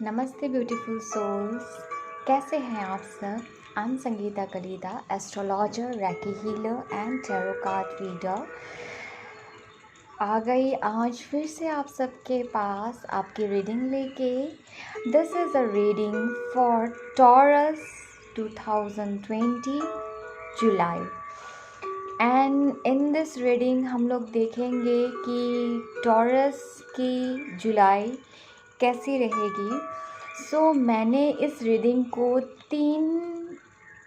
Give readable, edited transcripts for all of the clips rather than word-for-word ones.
नमस्ते beautiful souls, कैसे हैं आप सब। I am Sangeeta Kalida, astrologer, reiki healer and tarot card reader. आ गई आज फिर से आप सबके पास आपकी रीडिंग लेके। This is a reading for taurus 2020 July. And in this reading हम लोग देखेंगे कि टॉरस की जुलाई कैसी रहेगी। सो मैंने इस रीडिंग को 3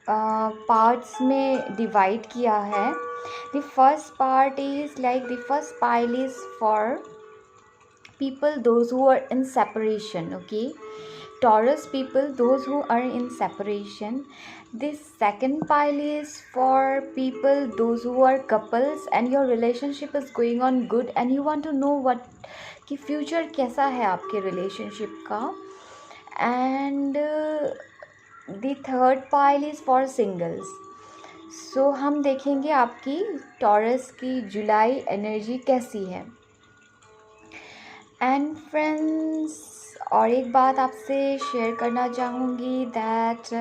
पार्ट्स में डिवाइड किया है। The first part is like the first pile is for people those who are in separation. Okay, Taurus people, those who are in separation. This second pile is for people those who are couples and your relationship is going on good and you want to know what कि future कैसा है आपके relationship का। And the third pile is for singles. So हम देखेंगे आपकी taurus की जुलाई energy कैसी है। एंड फ्रेंड्स, और एक बात आपसे शेयर करना चाहूँगी that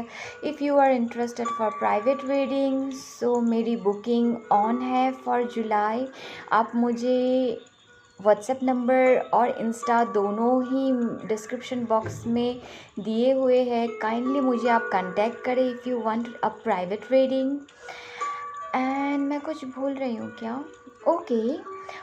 if you are interested for private reading, so मेरी बुकिंग ऑन है फॉर जुलाई। आप मुझे व्हाट्सएप नंबर और इंस्टा दोनों ही डिस्क्रिप्शन बॉक्स में दिए हुए हैं। काइंडली मुझे आप कांटेक्ट करें if you want a private reading. And मैं कुछ भूल रही हूँ क्या? Okay,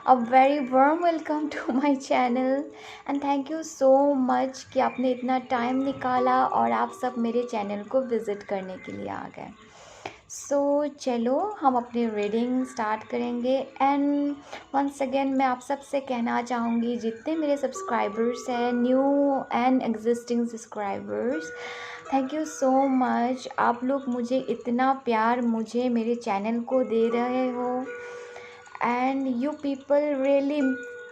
a very warm welcome to my channel and thank you so much कि आपने इतना टाइम निकाला और आप सब मेरे चैनल को विज़िट करने के लिए आ गए। सो चलो हम अपनी रीडिंग स्टार्ट करेंगे। एंड वंस अगेन मैं आप सब से कहना चाहूँगी, जितने मेरे सब्सक्राइबर्स हैं, new and existing subscribers, thank you so much. आप लोग मुझे इतना प्यार मुझे मेरे चैनल को दे रहे हो and you people really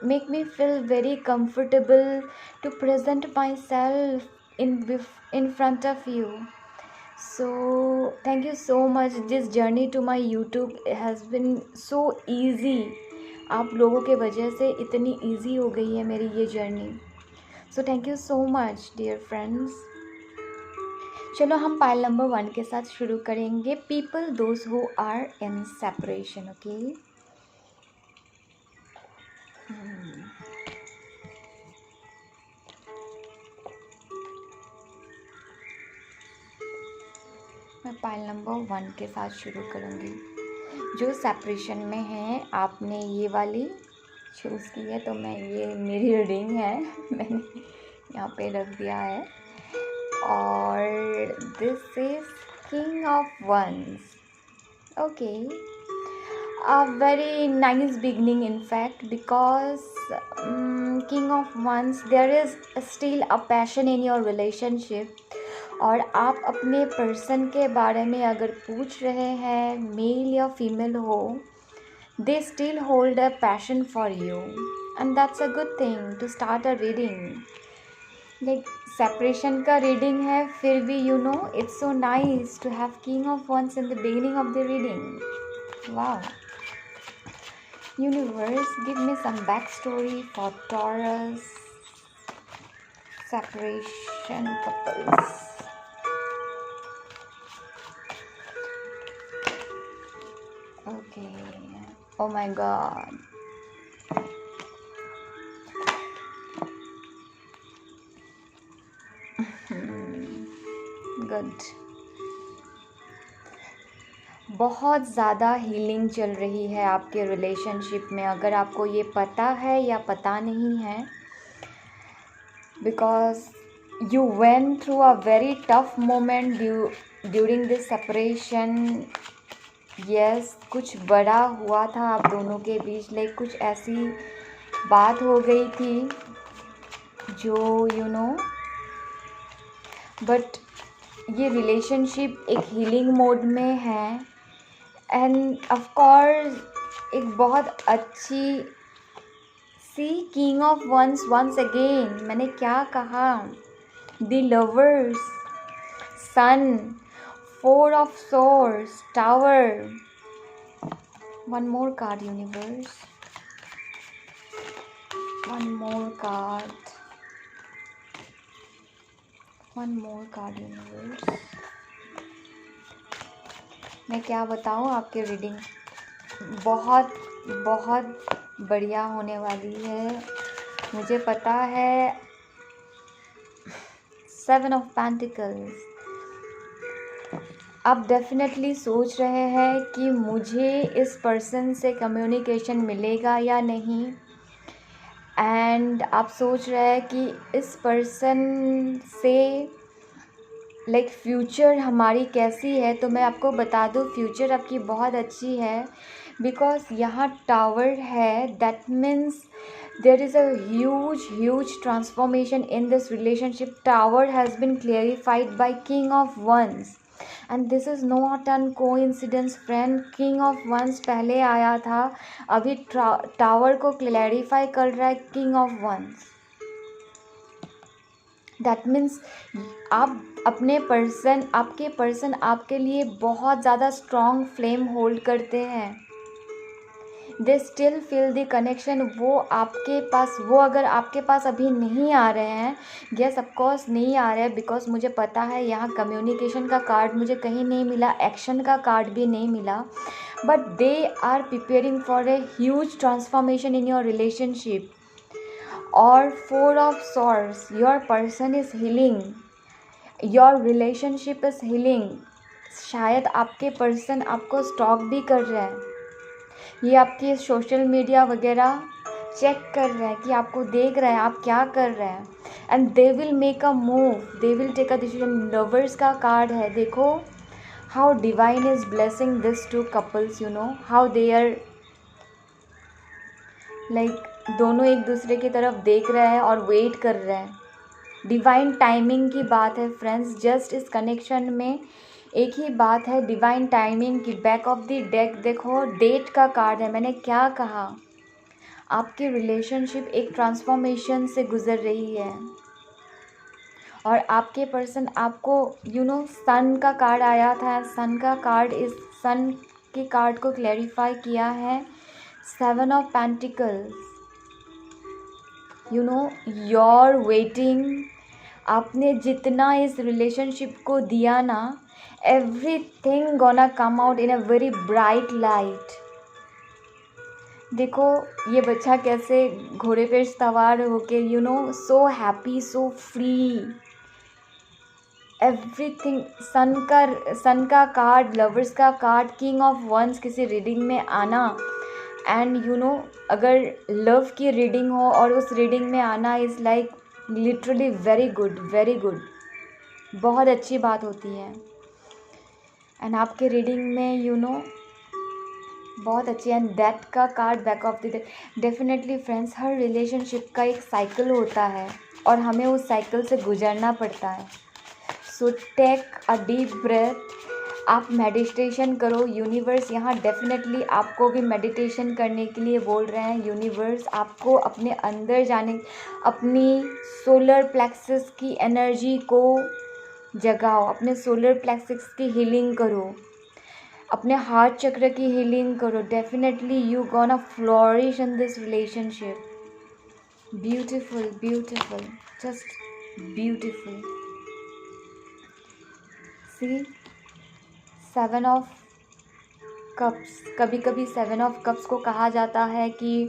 make me feel very comfortable to present myself in front of you. So thank you so much. This journey to my YouTube has been so easy. आप लोगों के वजह से इतनी easy हो गई है मेरी ये journey. So thank you so much dear friends. चलो हम पाइल नंबर 1 के साथ शुरू करेंगे। People those who are in separation. Okay. मैं पाइल नंबर 1 के साथ शुरू करूँगी। जो सेपरेशन में है, आपने ये वाली चूज़ की है, तो मैं ये मेरी रीडिंग है मैंने यहाँ पे रख दिया है। और this is king of wands. Okay, a very nice beginning in fact, because king of wands, there is still a passion in your relationship। और आप अपने पर्सन के बारे में अगर पूछ रहे हैं, मेल या फीमेल हो, they still hold a passion for you and that's a good thing to start a reading। like separation का reading है, फिर भी you know it's so nice to have king of wands in the beginning of the reading। wow, universe, give me some backstory for Taurus separation couples। okay, oh my god, good. बहुत ज़्यादा healing चल रही है आपके relationship में, अगर आपको ये पता है या पता नहीं है, because you went through a very tough moment during this separation. Yes, कुछ बड़ा हुआ था आप दोनों के बीच, लाइक कुछ ऐसी बात हो गई थी जो यू नो, बट ये रिलेशनशिप एक हीलिंग मोड में है। एंड ऑफ कोर्स एक बहुत अच्छी सी king of wands once again, मैंने क्या कहा, the lovers, sun, 4 of swords, tower. One more card universe, one more card. One more card universe. मैं क्या बताऊँ, आपकी रीडिंग बहुत बहुत बढ़िया होने वाली है, मुझे पता है। 7 ऑफ पेंटिकल्स। आप डेफिनेटली सोच रहे हैं कि मुझे इस पर्सन से कम्युनिकेशन मिलेगा या नहीं, एंड आप सोच रहे हैं कि इस पर्सन से लाइक फ्यूचर हमारी कैसी है। तो मैं आपको बता दूँ, फ्यूचर आपकी बहुत अच्छी है, बिकॉज यहाँ टावर है। That means there is a huge transformation in this relationship. Tower has been clarified by King of Wands, and this is not an coincidence friend. King of Wands पहले आया था, अभी टावर को clarify कर रहा है King of Wands. That means आपके person आपके लिए बहुत ज़्यादा स्ट्रॉन्ग फ्लेम होल्ड करते हैं. They still feel the connection. वो अगर आपके पास अभी नहीं आ रहे हैं, यस ऑफकोर्स नहीं आ रहे हैं, बिकॉज मुझे पता है यहाँ कम्युनिकेशन का कार्ड मुझे कहीं नहीं मिला, एक्शन का कार्ड भी नहीं मिला, but they are preparing for a huge transformation in your relationship. और 4 of swords, your person is healing, your relationship is healing. शायद आपके पर्सन आपको स्टॉक भी कर रहे हैं, ये आपकी सोशल मीडिया वगैरह चेक कर रहे हैं कि आपको देख रहे हैं आप क्या कर रहे हैं, and they will make a move, they will take a decision. Lovers का कार्ड है, देखो how divine is blessing this to couples. You know how they are like दोनों एक दूसरे की तरफ देख रहे हैं और वेट कर रहे हैं. डिवाइन टाइमिंग की बात है फ्रेंड्स. जस्ट इस कनेक्शन में एक ही बात है, डिवाइन टाइमिंग की. बैक ऑफ द डेक देखो, डेट का कार्ड है. मैंने क्या कहा, आपकी रिलेशनशिप एक ट्रांसफॉर्मेशन से गुजर रही है, और आपके पर्सन आपको सन का कार्ड आया था. सन का कार्ड, इस सन के कार्ड को क्लैरिफाई किया है 7 ऑफ पेंटिकल्स. Your waiting. आपने जितना इस रिलेशनशिप को दिया ना, everything gonna come out in a very bright light. देखो ये बच्चा कैसे घोड़े पे सवार होके so happy, so free. Everything. Sun का कार्ड, लवर्स का कार्ड, किंग ऑफ वंस किसी रीडिंग में आना, एंड अगर लव की रीडिंग हो और उस रीडिंग में आना is like literally very good, very good. बहुत अच्छी बात होती है. एंड आपके रीडिंग में बहुत अच्छी. एंड दैट का card back of the. Definitely friends, her relationship का एक साइकिल होता है और हमें उस साइकिल से गुजरना पड़ता है. So take a deep breath. आप मेडिटेशन करो. यूनिवर्स यहाँ डेफिनेटली आपको भी मेडिटेशन करने के लिए बोल रहे हैं. यूनिवर्स आपको अपने अंदर जाने, अपनी सोलर प्लेक्सस की एनर्जी को जगाओ, अपने सोलर प्लेक्सस की हीलिंग करो, अपने हार्ट चक्र की हीलिंग करो. Definitely you gonna flourish in this relationship. Beautiful, beautiful, just beautiful. See 7 of cups. कभी कभी 7 ऑफ कप्स को कहा जाता है कि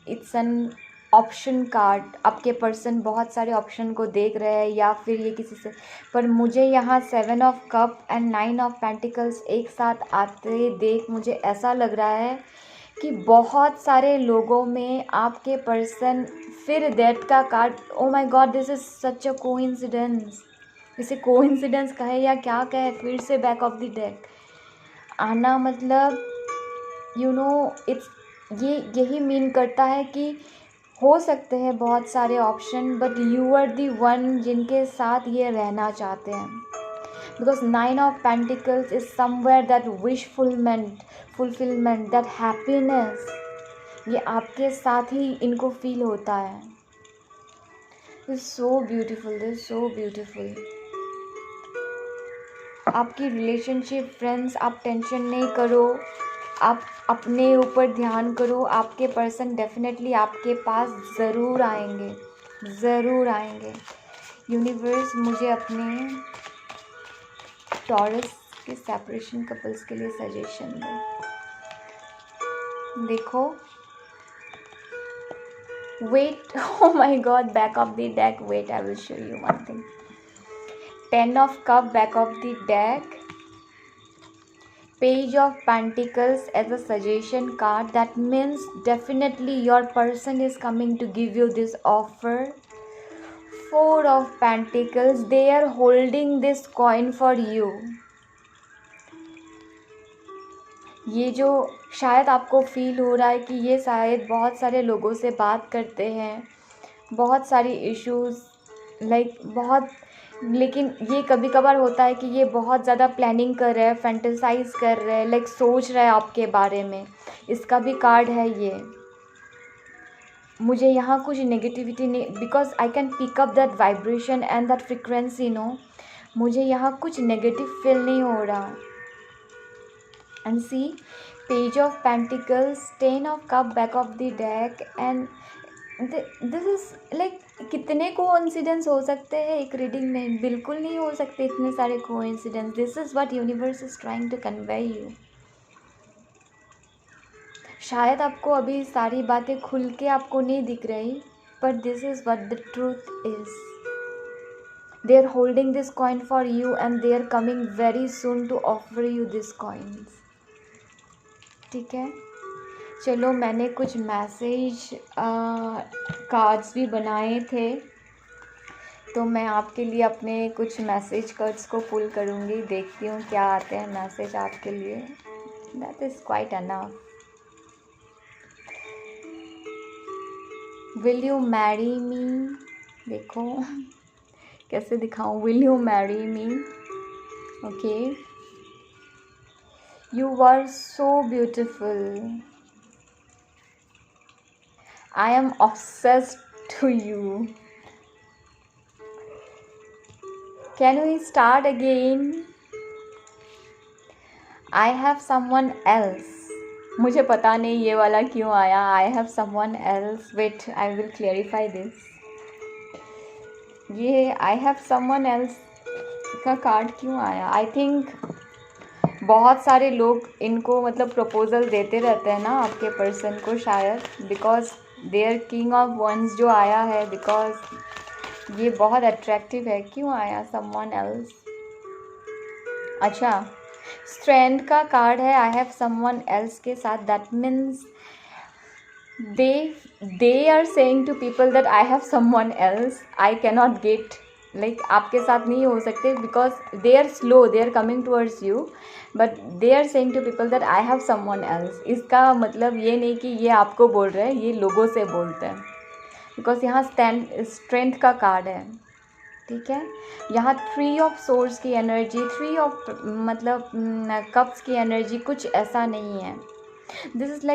इट्स एन ऑप्शन कार्ड. आपके पर्सन बहुत सारे ऑप्शन को देख रहे हैं, या फिर ये किसी से, पर मुझे यहाँ 7 of cup and 9 of pentacles एक साथ आते देख मुझे ऐसा लग रहा है कि बहुत सारे लोगों में आपके पर्सन. फिर दैट का card, O my God, this is such a coincidence. इसे कोइंसिडेंस कहे या क्या कहे, फिर से बैक ऑफ द डेक आना, मतलब इट्स यही मीन करता है कि हो सकते हैं बहुत सारे option, but you are the one जिनके साथ ये रहना चाहते हैं. Because 9 of pentacles is somewhere that wish fulfilment, that happiness, ये आपके साथ ही इनको फील होता है. This so beautiful, this so beautiful. आपकी रिलेशनशिप फ्रेंड्स, आप टेंशन नहीं करो, आप अपने ऊपर ध्यान करो. आपके पर्सन डेफिनेटली आपके पास ज़रूर आएंगे, ज़रूर आएंगे. यूनिवर्स मुझे अपने टॉरस के सेपरेशन कपल्स के लिए सजेशन दो। देखो, wait, oh my god, back of the deck, wait, I will show you one thing. 10 of cup, back of the deck, page of pentacles as a suggestion card. That means definitely your person is coming to give you this offer. 4 of pentacles, they are holding this coin for you. ये जो शायद आपको feel हो रहा है कि ये शायद बहुत सारे लोगों से बात करते हैं, बहुत सारी इश्यूज़ बहुत, लेकिन ये कभी कभार होता है कि ये बहुत ज़्यादा प्लानिंग कर रहे हैं, फैंटेसाइज कर रहे हैं, सोच रहे हैं आपके बारे में। इसका भी कार्ड है ये। मुझे यहाँ कुछ नेगेटिविटी नहीं, because I can pick up that vibration and that frequency, no, मुझे यहाँ कुछ नेगेटिव फील नहीं हो रहा। And see, page of pentacles, 10 of cup, back of the deck, and this is कितने कोइंसिडेंस हो सकते हैं एक रीडिंग में? बिल्कुल नहीं हो सकते इतने सारे coincidence. This is what universe is trying to convey you. शायद आपको अभी सारी बातें खुल के आपको नहीं दिख रही, but this is what the truth is. They are holding this coin for you and they are coming very soon to offer you this coins. ठीक है, चलो, मैंने कुछ मैसेज कार्ड्स भी बनाए थे, तो मैं आपके लिए अपने कुछ मैसेज कार्ड्स को पुल करूँगी। देखती हूँ क्या आते हैं मैसेज आपके लिए। That is quite enough. Will you marry me? देखो कैसे दिखाऊँ। Will you marry me? Okay, you are so beautiful, I am obsessed to you. Can we start again? I have someone else. मुझे पता नहीं ये वाला क्यों आया। I have someone else. Wait, I will clarify this. ये I have someone else का card क्यों आया? I think बहुत सारे लोग इनको प्रपोजल देते रहते हैं ना आपके पर्सन को, शायद because there king of wands जो आया है, बिकॉज ये बहुत अट्रैक्टिव है। क्यों आया समवन एल्स? अच्छा, स्ट्रेंथ का कार्ड है आई हैव समवन एल्स के साथ। That means they are saying to people that I have someone else, I cannot get, आपके साथ नहीं हो सकते, because they are slow, they are coming towards you, but they are saying to people that I have someone else. इसका मतलब ये नहीं कि ये आपको बोल रहे हैं, ये लोगों से बोलते हैं, बिकॉज यहाँ स्ट्रेंथ का कार्ड है। ठीक है, यहाँ 3 ऑफ सोर्स की एनर्जी, 3 ऑफ कप्स की एनर्जी, कुछ ऐसा नहीं है। This is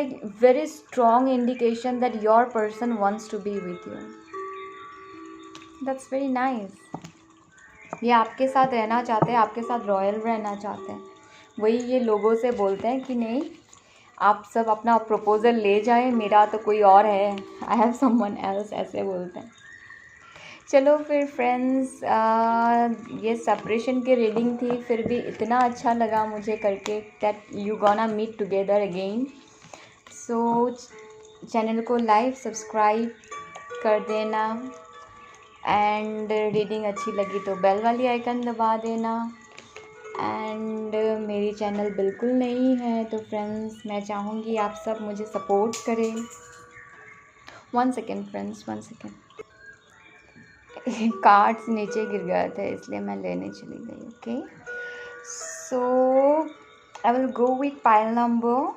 very strong indication that your person wants to be with you. That's very nice. ये आपके साथ रहना चाहते हैं, आपके साथ रॉयल रहना चाहते हैं। वही ये लोगों से बोलते हैं कि नहीं, आप सब अपना प्रपोज़ल ले जाएं, मेरा तो कोई और है, आई हैव समवन एल्स, ऐसे बोलते हैं। चलो फिर फ्रेंड्स, ये सेपरेशन की रीडिंग थी, फिर भी इतना अच्छा लगा मुझे करके that you gonna meet together again. So channel को लाइक सब्सक्राइब कर देना, एंड रीडिंग अच्छी लगी तो बेल वाली आइकन दबा देना। एंड मेरी चैनल बिल्कुल नई है, तो फ्रेंड्स मैं चाहूँगी आप सब मुझे सपोर्ट करें। 1 सेकेंड फ्रेंड्स, 1 सेकेंड, कार्ड्स नीचे गिर गए थे इसलिए मैं लेने चली गई। Okay, so I will go with pile number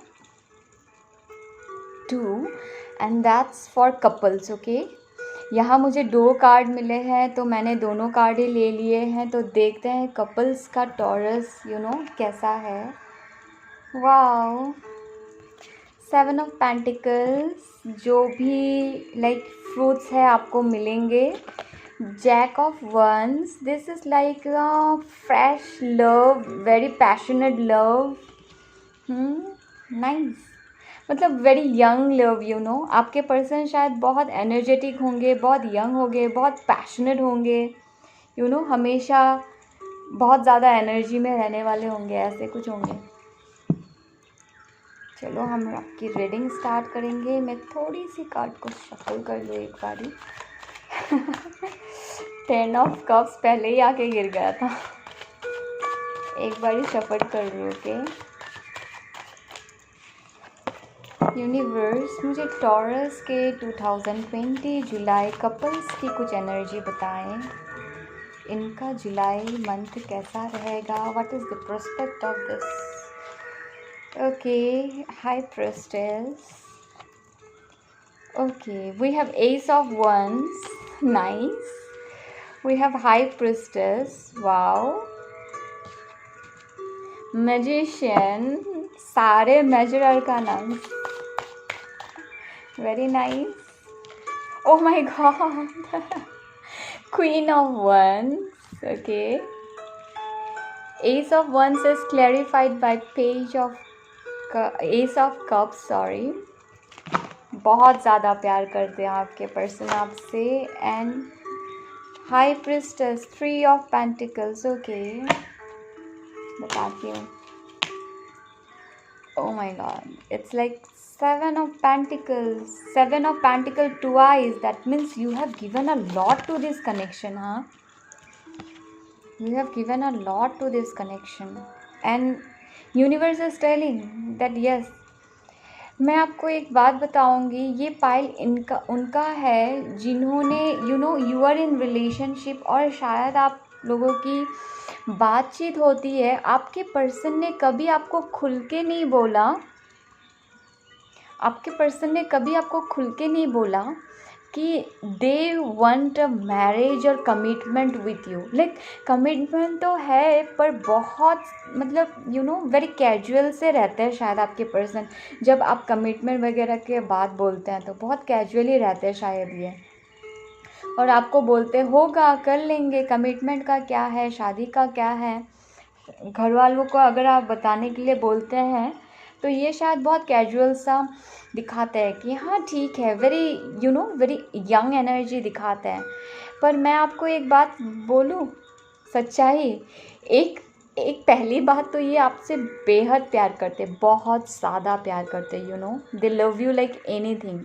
2 and that's for couples. Okay, यहाँ मुझे 2 कार्ड मिले हैं, तो मैंने दोनों कार्ड ही ले लिए हैं। तो देखते हैं कपल्स का टॉरस कैसा है। वाओ, 7 ऑफ पेंटिकल्स, जो भी फ्रूट्स है आपको मिलेंगे। Jack of wands, this is fresh love, very passionate love, nice, very young love. आपके पर्सन शायद बहुत एनर्जेटिक होंगे, बहुत यंग होंगे, बहुत पैशनेट होंगे, हमेशा बहुत ज़्यादा एनर्जी में रहने वाले होंगे, ऐसे कुछ होंगे। चलो हम आपकी रीडिंग स्टार्ट करेंगे। मैं थोड़ी सी कार्ड को शफल कर लूँ एक बारी। 10 ऑफ कप्स पहले ही आके गिर गया था, एक बारी शफल कर लूँ। ओके यूनिवर्स, मुझे टॉरस के 2020 जुलाई कपल्स की कुछ एनर्जी बताएं। इनका जुलाई मंथ कैसा रहेगा? What is the prospect of this? Okay, high priestess. Okay, we have ace of wands, nice. We have high priestess, wow. Magician, सारे major arcana, very nice. Oh my god. Queen of Wands. Okay, Ace of Wands is clarified by Ace of Cups. Sorry, बहुत ज़्यादा प्यार करते हैं आपके person आपसे। And high priestess, 3 of pentacles. Okay, बताती हूँ। Oh my god, it's like 7 of Pentacles. 7 of Pentacles twice. That means you have given a lot to this connection, huh? You have given a lot to this connection. And universe is telling that yes. मैं आपको एक बात बताऊंगी, ये pile उनका है जिन्होंने you are in relationship, और शायद आप लोगों की बातचीत होती है। आपके पर्सन ने कभी आपको खुल के नहीं बोला, आपके पर्सन ने कभी आपको खुल के नहीं बोला कि दे वांट अ मैरिज और commitment with you. Like commitment तो है, पर बहुत मतलब वेरी कैजुअल से रहते हैं शायद आपके पर्सन। जब आप कमिटमेंट वगैरह के बात बोलते हैं तो बहुत कैजुअली रहते हैं शायद ये, और आपको बोलते होगा कर लेंगे, कमिटमेंट का क्या है, शादी का क्या है। घर वालों को अगर आप बताने के लिए बोलते हैं तो ये शायद बहुत कैजुअल सा दिखाते हैं कि हाँ ठीक है, वेरी यंग एनर्जी दिखाते हैं। पर मैं आपको एक बात बोलूँ, सच्चाई, एक पहली बात तो ये आपसे बेहद प्यार करते, बहुत ज़्यादा प्यार करते। दे love you like anything.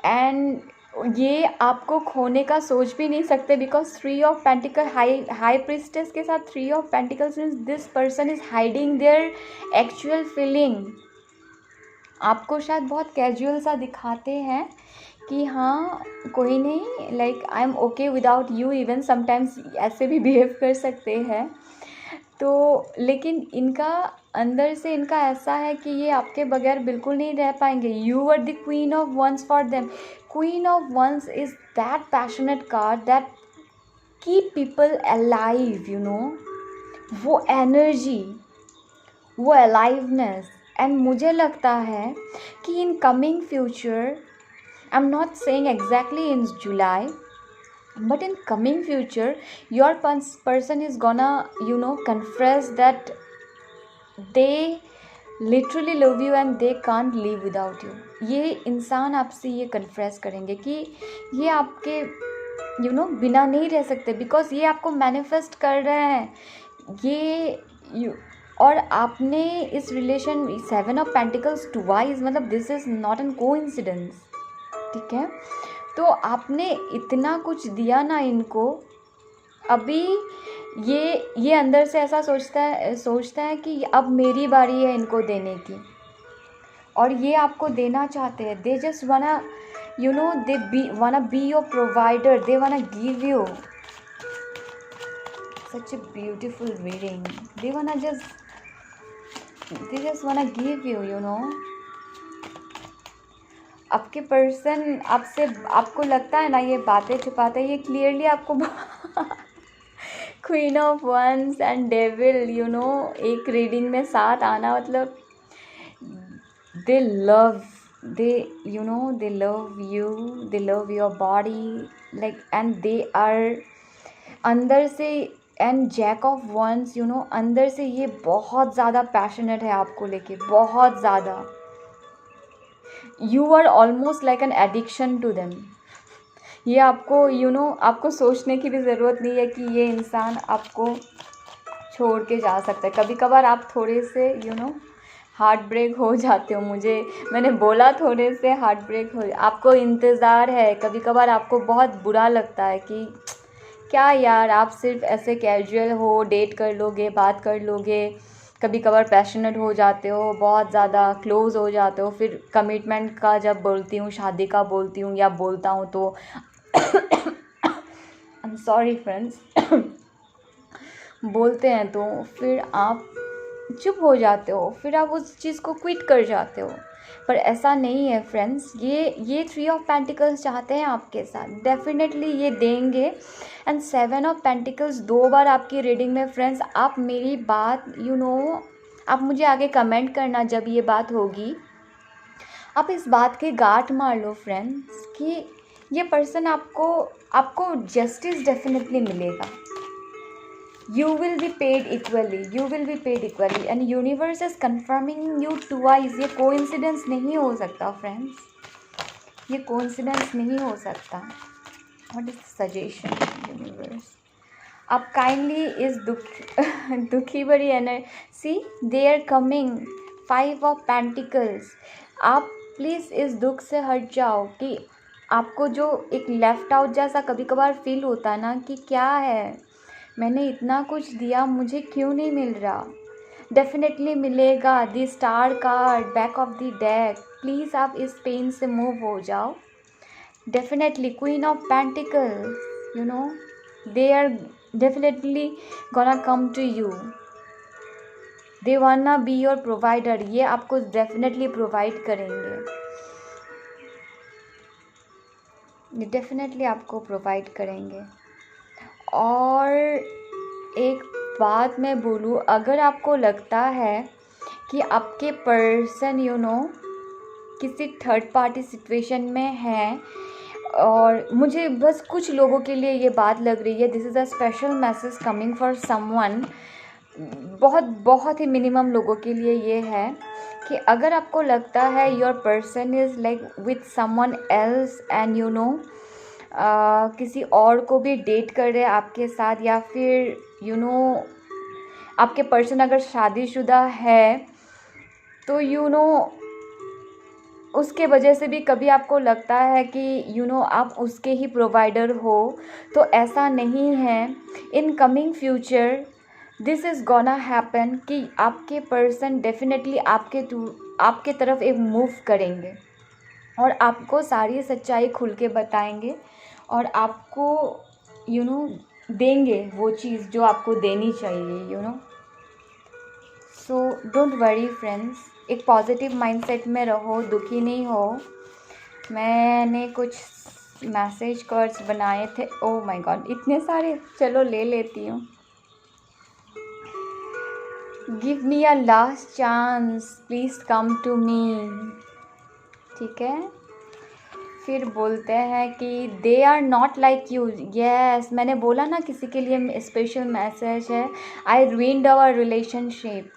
And ये आपको खोने का सोच भी नहीं सकते, because 3 of pentacle, high priestess के साथ 3 of pentacles means this person is hiding their actual feeling. आपको शायद बहुत कैजुअल सा दिखाते हैं कि हाँ कोई नहीं, like I am okay without you, even sometimes ऐसे भी बिहेव कर सकते हैं। तो लेकिन इनका अंदर से इनका ऐसा है कि ये आपके बगैर बिल्कुल नहीं रह पाएंगे। You are the queen of wands for them. Queen of wands is that passionate card that keep people alive, वो एनर्जी, वो अलाइवनेस। एंड मुझे लगता है कि in coming future, I am not saying exactly in July, but in coming future your person is gonna confess that they literally love you and they can't live without you. ये इंसान आपसे ये कन्फ्रेस करेंगे कि ये आपके बिना नहीं रह सकते, बिकॉज ये आपको मैनिफेस्ट कर रहे हैं ये और आपने इस रिलेशन 7 ऑफ पेंटिकल्स ट्वाइस, मतलब this is not an coincidence, ठीक है। तो आपने इतना कुछ दिया ना इनको, अभी ये अंदर से ऐसा सोचता है कि अब मेरी बारी है इनको देने की, और ये आपको देना चाहते हैं। दे जस्ट वाना वाना बी योर प्रोवाइडर, दे वाना give you such a beautiful reading. They just वाना गिव यू आपके पर्सन आपसे, आपको लगता है ना ये बातें छुपाते हैं, ये क्लियरली आपको queen of wands and devil एक रीडिंग में साथ आना, मतलब they love you, they love your body like, and they are अंदर से, एंड जैक ऑफ वंस अंदर से ये बहुत ज़्यादा पैशनेट है आपको लेके, बहुत ज़्यादा। You are almost like an addiction to them. ये आपको आपको सोचने की भी ज़रूरत नहीं है कि ये इंसान आपको छोड़ के जा सकता है। कभी कभार आप थोड़े से हार्ट ब्रेक हो जाते हो। मैंने बोला थोड़े से हार्ट ब्रेक हो, आपको इंतज़ार है। कभी कभार आपको बहुत बुरा लगता है कि क्या यार, आप सिर्फ ऐसे कैजुअल हो, डेट कर लोगे, बात कर लोगे, कभी कभार पैशनेट हो जाते हो, बहुत ज़्यादा क्लोज़ हो जाते हो, फिर कमिटमेंट का जब बोलती हूँ, शादी का बोलती हूँ या बोलता हूँ तो आई एम सॉरी फ्रेंड्स बोलते हैं तो फिर आप चुप हो जाते हो, फिर आप उस चीज़ को क्विट कर जाते हो। पर ऐसा नहीं है फ्रेंड्स, ये 3 ऑफ पेंटिकल्स चाहते हैं आपके साथ, डेफिनेटली ये देंगे। एंड 7 ऑफ पेंटिकल्स 2 बार आपकी रीडिंग में फ्रेंड्स, आप मेरी बात आप मुझे आगे कमेंट करना जब ये बात होगी। आप इस बात के गांठ मार लो फ्रेंड्स कि ये पर्सन आपको जस्टिस डेफिनेटली मिलेगा। You will be paid equally and universe is confirming you twice। ये कोइंसिडेंस नहीं हो सकता फ्रेंड्स, ये कोइंसिडेंस नहीं हो सकता। What is the suggestion universe? आप काइंडली इस दुखी भरी energy, they are coming 5 of Pentacles। आप प्लीज़ इस दुख से हट जाओ कि आपको जो एक लेफ्ट आउट जैसा कभी कभार फील होता है ना कि क्या है, मैंने इतना कुछ दिया, मुझे क्यों नहीं मिल रहा। डेफिनेटली मिलेगा। The star card, back of the deck. Please आप इस पेन से मूव हो जाओ। Definitely queen of pentacles, they are definitely gonna come to you. They wanna be your provider. ये आपको डेफिनेटली प्रोवाइड करेंगे, ये डेफिनेटली आपको प्रोवाइड करेंगे। और एक बात मैं बोलूँ, अगर आपको लगता है कि आपके पर्सन किसी थर्ड पार्टी सिचुएशन में है, और मुझे बस कुछ लोगों के लिए ये बात लग रही है, this is a special message coming for someone, बहुत ही मिनिमम लोगों के लिए ये है कि अगर आपको लगता है your person is like with someone else and किसी और को भी डेट कर रहे हैं आपके साथ, या फिर आपके पर्सन अगर शादीशुदा है तो उसके वजह से भी कभी आपको लगता है कि आप उसके ही प्रोवाइडर हो, तो ऐसा नहीं है। इन coming future this is gonna happen कि आपके पर्सन डेफिनेटली आपके तरफ एक मूव करेंगे और आपको सारी सच्चाई खुल के बताएंगे और आपको देंगे वो चीज़ जो आपको देनी चाहिए। सो डोंट वरी फ्रेंड्स, एक पॉजिटिव माइंडसेट में रहो, दुखी नहीं हो। मैंने कुछ मैसेज कार्ड्स बनाए थे, ओह माय गॉड इतने सारे, चलो ले लेती हूँ। Give me a last chance, please come to me. ठीक है, फिर बोलते हैं कि they are not like you. Yes, मैंने बोला ना किसी के लिए स्पेशल मैसेज है। I ruined our relationship.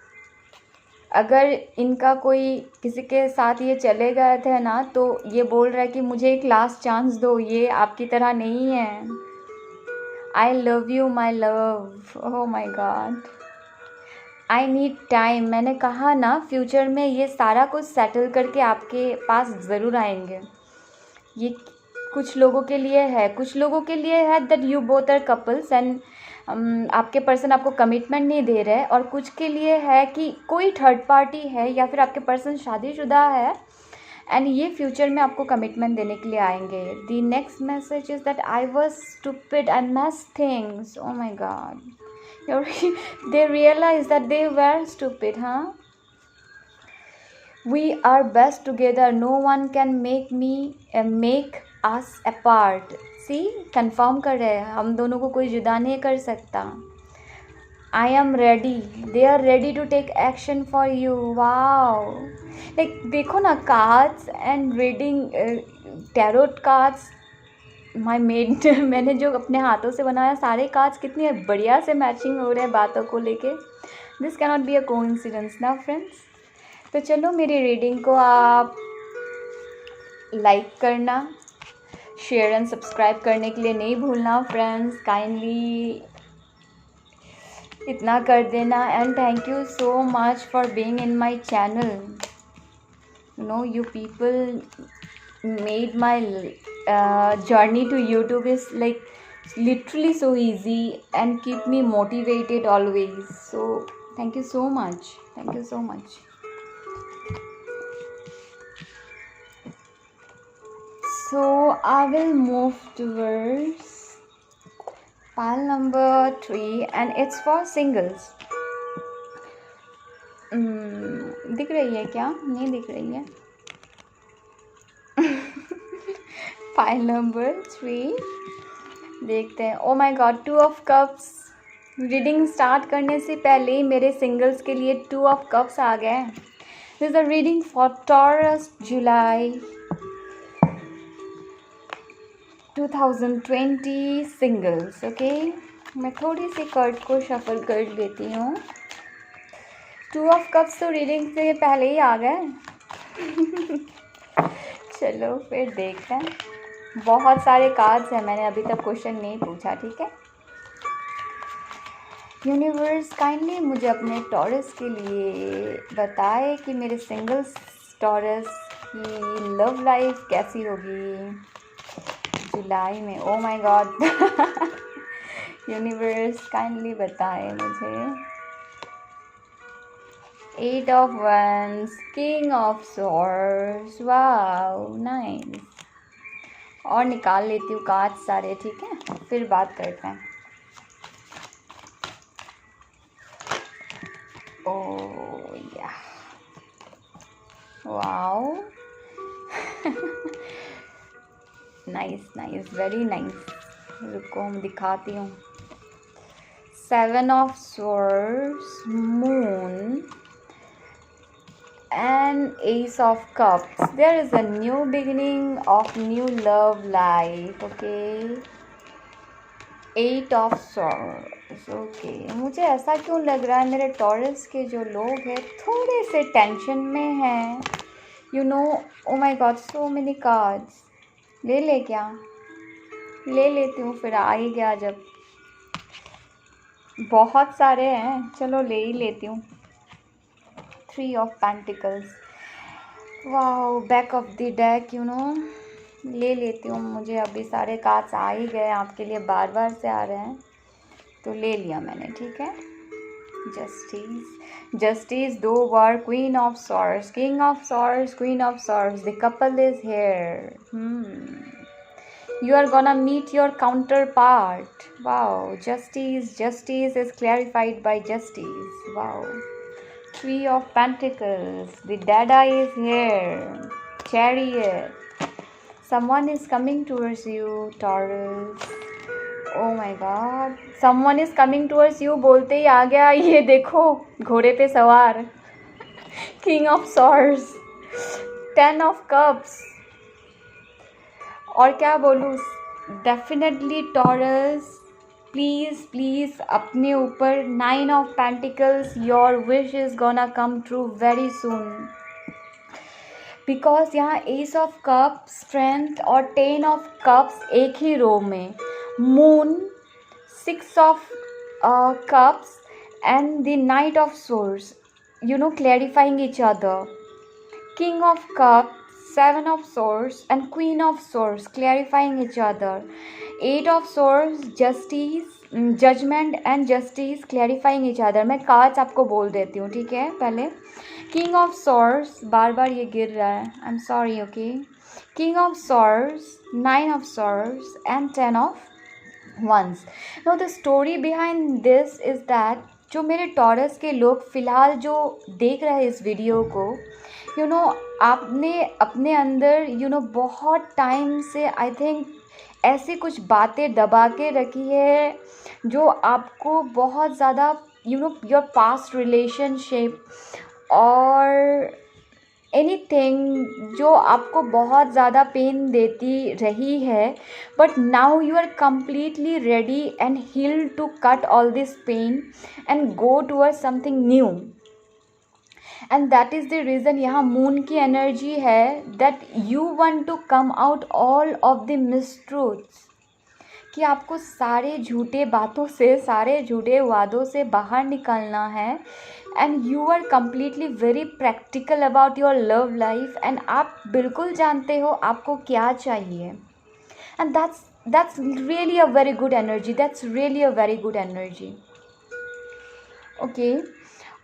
अगर इनका कोई किसी के साथ ये चले गए थे ना, तो ये बोल रहा है कि मुझे एक लास्ट चांस दो, ये आपकी तरह नहीं है। I love you my love, oh my God, I need time. मैंने कहा ना फ्यूचर में ये सारा कुछ सेटल करके आपके पास ज़रूर आएंगे। ये कुछ लोगों के लिए है, कुछ लोगों के लिए है that you both are couples and आपके पर्सन आपको कमिटमेंट नहीं दे रहे, और कुछ के लिए है कि कोई थर्ड पार्टी है या फिर आपके पर्सन शादीशुदा है एंड ये फ्यूचर में आपको कमिटमेंट देने के लिए आएंगे। The next message is that I was stupid and mess things, oh my god, they realise that they were stupid. हाँ, We are best together. No one can make us apart. See, confirm कर रहे हैं, हम दोनों को कोई जुदा नहीं कर सकता। I am ready. They are ready to take action for you. Wow. Like देखो ना, cards and reading tarot cards. My made मैंने जो अपने हाथों से बनाया सारे कार्ड्स कितनी बढ़िया से मैचिंग हो रहे हैं बातों को लेके। This cannot be a coincidence ना फ्रेंड्स। तो चलो मेरी रीडिंग को आप लाइक करना, शेयर एंड सब्सक्राइब करने के लिए नहीं भूलना फ्रेंड्स, काइंडली इतना कर देना। And thank you so much for being in my channel. You know you people made my journey to YouTube is like literally so easy and keep me motivated always. So thank you so much. Thank you so much. So I will move towards pile number 3 and it's for singles. दिख रही है क्या? नहीं दिख रही है। Pile number 3 देखते हैं। Oh my god, 2 of cups. Reading start करने से पहले ही मेरे सिंगल्स के लिए 2 ऑफ कप्स आ गए। This is the reading for taurus July 2020 singles. Okay, मैं थोड़ी सी कार्ड को शफल कर लेती हूँ। 2 ऑफ कप्स तो रीडिंग से पहले ही आ गए। चलो फिर देखते हैं। बहुत सारे कार्ड्स हैं, मैंने अभी तक क्वेश्चन नहीं पूछा, ठीक है। यूनिवर्स काइंडली मुझे अपने टॉरस के लिए बताए कि मेरे सिंगल्स टॉरस की लव लाइफ कैसी होगी जुलाई में। Oh my god, universe kindly बताए मुझे। 8 of wands, king of swords, wow nice. और निकाल लेती हूँ कार्ड सारे, ठीक है, फिर बात करते हैं। ओ या, wow, nice nice, very nice. रुको मैं दिखाती हूँ। 7 of swords, moon and ace of cups. There is a new beginning of new love life. Okay, 8 of swords. Okay, मुझे ऐसा क्यों लग रहा है मेरे टॉरस के जो लोग हैं थोड़े से टेंशन में हैं। You know, O my God, so many cards. ले क्या? ले लेती हूँ फिर, आ ही गया जब। बहुत सारे हैं, चलो ले ही लेती हूँ। 3 of Pentacles, wow, back of the deck, you know. ले लेती हूँ, मुझे अभी सारे कार्ड्स आ ही गए, आपके लिए बार बार से आ रहे हैं तो ले लिया मैंने, ठीक है। Justice, justice, 2 bar, queen of swords, king of swords, queen of swords, the couple is here. You are gonna meet your counterpart. Wow, justice is clarified by justice. Wow. 3 of Pentacles, the Dada is here, Chariot. Someone is coming towards you, Taurus. Oh my God, someone is coming towards you बोलते ही आ गया, ये देखो घोड़े पे सवार। King of Swords, 10 of Cups। और क्या बोलूँ, डेफिनेटली टॉरस, प्लीज़ अपने ऊपर 9 of pentacles, your wish is gonna come true very soon. Because यहाँ एस ऑफ कप्स, स्ट्रेंथ और 10 ऑफ कप्स एक ही रो में, moon, 6 of cups and the night of source, you know, clarifying each other. King of cups, 7 of swords and queen of swords clarifying each other. 8 of swords, justice, judgment and justice clarifying each other. मैं cards आपको बोल देती हूँ, ठीक है। पहले king of swords, बार बार ये गिर रहा है, I'm sorry, okay. king of swords, 9 of swords and 10 of wands. Now the story behind this is that जो मेरे टॉरस के लोग फ़िलहाल जो देख रहे हैं इस वीडियो को, यू नो, आपने अपने अंदर, यू नो, बहुत टाइम से आई थिंक ऐसी कुछ बातें दबा के रखी है जो आपको बहुत ज़्यादा, you know, your past relationship और एनीथिंग जो आपको बहुत ज़्यादा पेन देती रही है, but now you are completely ready and healed to cut all this pain and go towards something new. And that is the reason यहाँ मून की एनर्जी है that you want to come out all of the mistruths, कि आपको सारे झूठे बातों से, सारे झूठे वादों से बाहर निकलना है। And you are completely very practical about your love life, and आप बिल्कुल जानते हो आपको क्या चाहिए। And that's really a very good energy, that's really a very good energy. Okay,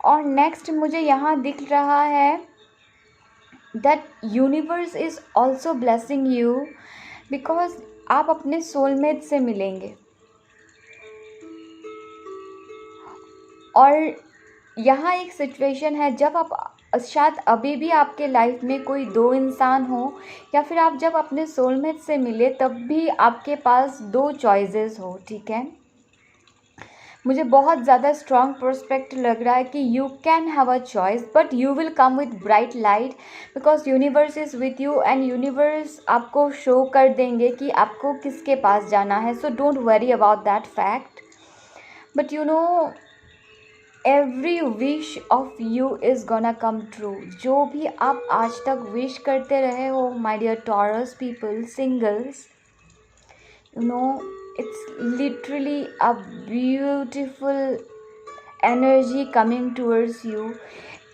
और नेक्स्ट मुझे यहाँ दिख रहा है that universe is also blessing you because आप अपने सोलमेट से मिलेंगे। और यहाँ एक सिचुएशन है जब आप शायद अभी भी आपके लाइफ में कोई दो इंसान हो, या फिर आप जब अपने सोलमेट से मिले तब भी आपके पास दो चॉइसेस हो, ठीक है। मुझे बहुत ज़्यादा स्ट्रॉन्ग प्रोस्पेक्ट लग रहा है कि you can have a choice, but you will come with bright light because universe is with you, and universe आपको शो कर देंगे कि आपको किसके पास जाना है। So don't worry about that fact, but you know every wish of you is gonna come true. जो भी आप आज तक विश करते रहे हो my dear Taurus people, singles, you know it's literally a beautiful energy coming towards you.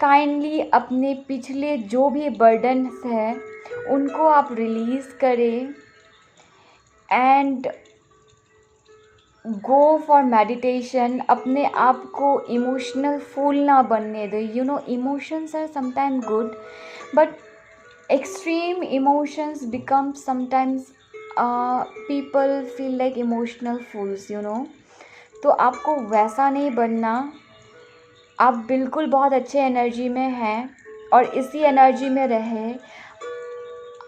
Kindly अपने पिछले जो भी बर्डन्स हैं उनको आप रिलीज़ करें एंड गो फॉर मेडिटेशन। अपने आप को इमोशनल फूल ना बनने दो। You know emotions are sometime good, but extreme emotions become sometimes people feel like emotional fools, you know। तो आपको वैसा नहीं बनना। आप बिल्कुल बहुत अच्छे एनर्जी में हैं और इसी एनर्जी में रहे।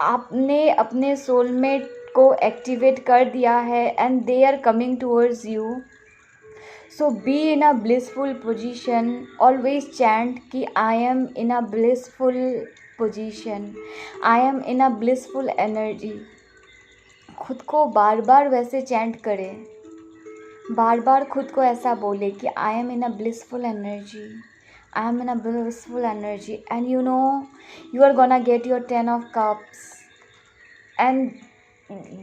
आपने अपने सोलमेट को एक्टिवेट कर दिया है and they are coming towards you. So be in a blissful position, always chant कि I am in a blissful position, I am in a blissful energy. खुद को बार बार वैसे चैंट करें, बार बार खुद को ऐसा बोले कि I am in a blissful energy, I am in a blissful energy, and you know you are gonna get your 10 of cups. And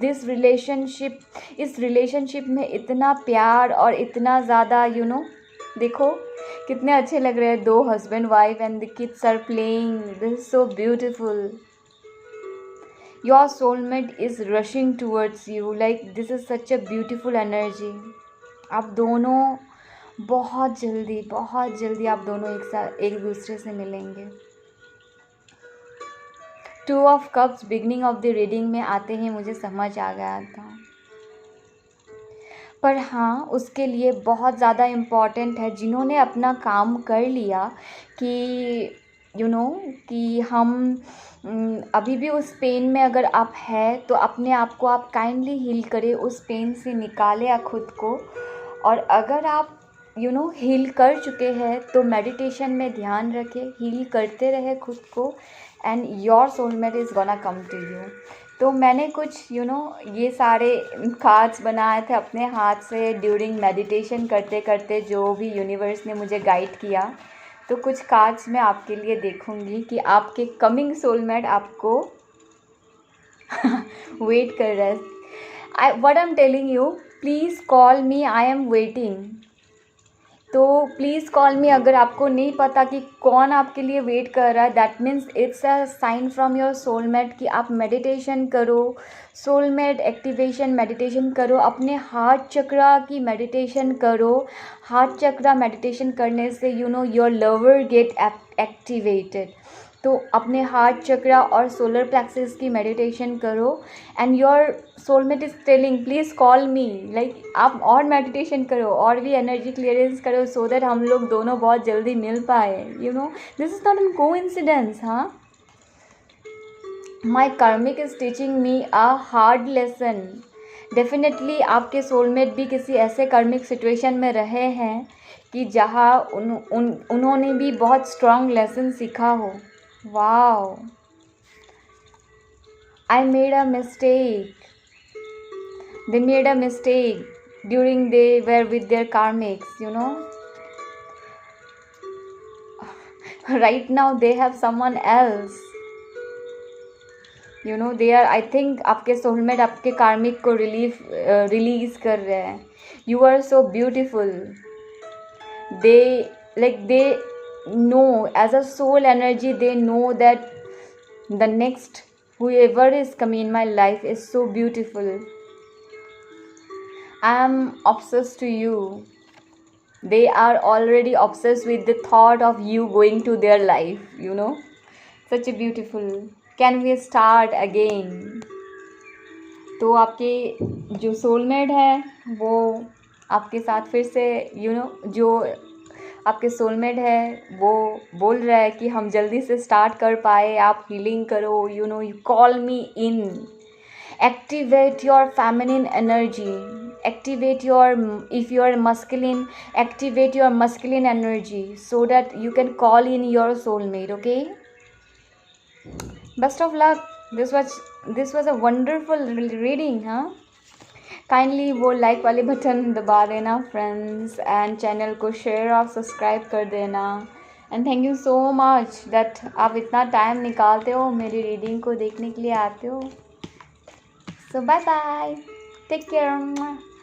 this relationship, इस रिलेशनशिप में इतना प्यार और इतना ज़्यादा यू नो, देखो कितने अच्छे लग रहे हैं दो husband wife and the kids are playing, this is so beautiful. Your soulmate is rushing towards you, like this is such a beautiful energy. आप दोनों बहुत जल्दी आप दोनों एक साथ एक दूसरे से मिलेंगे। 2 of cups beginning of the reading में आते ही मुझे समझ आ गया था, पर हाँ उसके लिए बहुत ज़्यादा इम्पॉर्टेंट है जिन्होंने अपना काम कर लिया कि यू नो कि हम अभी भी उस पेन में अगर आप हैं तो अपने आप को आप काइंडली हील करें, उस पेन से निकालें आप खुद को। और अगर आप यू नो हील कर चुके हैं तो मेडिटेशन में ध्यान रखें, हील करते रहे खुद को, and your soulmate is gonna come to you. तो मैंने कुछ यू नो ये सारे कार्ड्स बनाए थे अपने हाथ से ड्यूरिंग मेडिटेशन करते करते, जो भी यूनिवर्स ने मुझे गाइड किया। तो कुछ कार्ड्स मैं आपके लिए देखूंगी कि आपके कमिंग सोलमेट आपको वेट कर रहा है। What I am telling you, please call me, I am waiting. तो प्लीज़ कॉल मी। अगर आपको नहीं पता कि कौन आपके लिए वेट कर रहा है, that means it's a sign from your soulmate कि आप मेडिटेशन करो, सोलमेट एक्टिवेशन मेडिटेशन करो, अपने हार्ट चक्रा की मेडिटेशन करो। हार्ट चक्रा मेडिटेशन करने से you know your lover gate activated. तो अपने हार्ट चक्रा और सोलर प्लेक्सस की मेडिटेशन करो and your soulmate is telling please call me, like आप और मेडिटेशन करो और भी एनर्जी क्लियरेंस करो सो दैट हम लोग दोनों बहुत जल्दी मिल पाए। You know this is not an coincidence. हाँ, माई कार्मिक is teaching me a hard lesson. Definitely आपके सोलमेट भी किसी ऐसे कार्मिक सिचुएशन में रहे हैं कि जहाँ उन्होंने भी बहुत स्ट्रॉन्ग लेसन सीखा हो। Wow, I made a mistake. They made a mistake during they were with their karmics, you know. right now they have someone else, you know, they are, I think आपके soulmate आपके karmic को release कर रहे हैं. You are so beautiful. They know, as a soul energy, they know that the next whoever is coming in my life is so beautiful. I am obsessed to you. They are already obsessed with the thought of you going to their life, you know. Such a beautiful. Can we start again? तो आपके जो soulmate है वो आपके साथ फिर से, you know, जो आपके सोलमेट है वो बोल रहा है कि हम जल्दी से स्टार्ट कर पाए, आप हीलिंग करो, you know, you call me in. Activate your feminine energy. Activate your, if you are masculine, activate your masculine energy so that you can call in your soulmate. Okay, best of luck. This was a wonderful reading, huh? Kindly वो like वाले button दबा देना friends, and channel को share और subscribe कर देना. And thank you so much that आप इतना टाइम निकालते हो, मेरी रीडिंग को देखने के लिए आते हो. सो बाय बाय, टेक केयर.